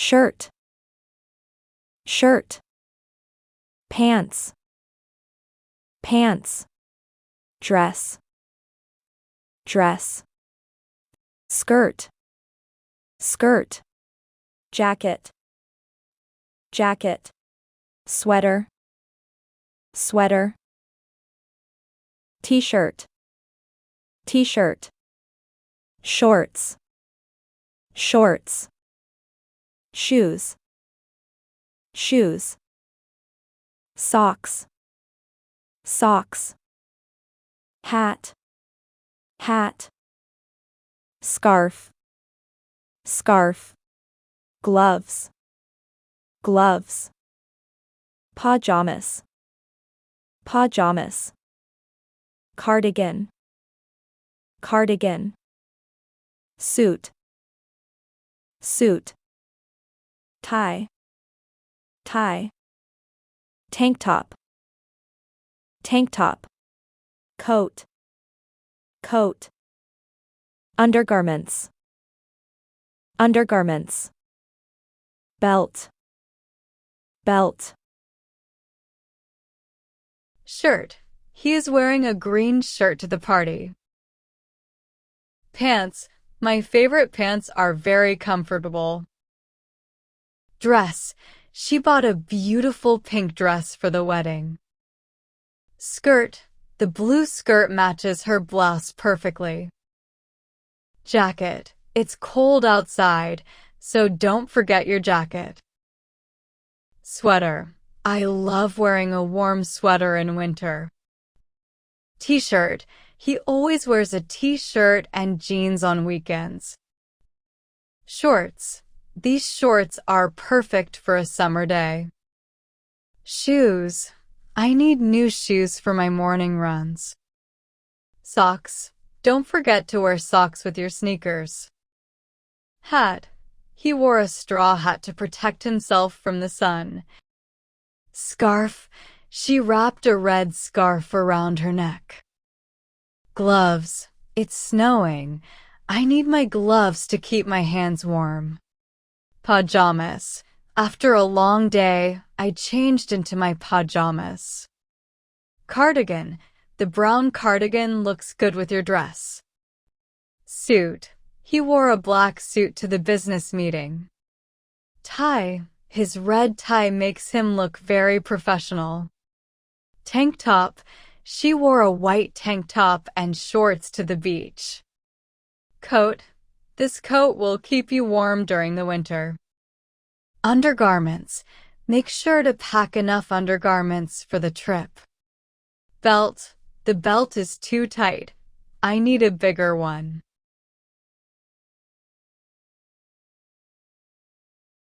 shirt, shirt, pants, pants, dress, dress, skirt, skirt, jacket, jacket, sweater, sweater, t-shirt, t-shirt, shorts, shorts, shoes, shoes, socks, socks, hat, hat, scarf, scarf, gloves, gloves, pajamas, pajamas, cardigan, cardigan, suit, suit, tie, tie, tank top, tank top, coat, coat, undergarments, undergarments, belt, belt, shirt. He is wearing a green shirt to the party. Pants. My favorite pants are very comfortable. Dress. She bought a beautiful pink dress for the wedding. Skirt. The blue skirt matches her blouse perfectly. Jacket. It's cold outside, so don't forget your jacket. Sweater. I love wearing a warm sweater in winter. T-shirt. He always wears a t-shirt and jeans on weekends. Shorts. These shorts are perfect for a summer day. Shoes. I need new shoes for my morning runs. Socks. Don't forget to wear socks with your sneakers. Hat. He wore a straw hat to protect himself from the sun. Scarf. She wrapped a red scarf around her neck. Gloves. It's snowing. I need my gloves to keep my hands warm. Pajamas. After a long day, I changed into my pajamas. Cardigan. The brown cardigan looks good with your dress. Suit. He wore a black suit to the business meeting. Tie. His red tie makes him look very professional. Tank top. She wore a white tank top and shorts to the beach. Coat. This coat will keep you warm during the winter. Undergarments. Make sure to pack enough undergarments for the trip. Belt. The belt is too tight. I need a bigger one.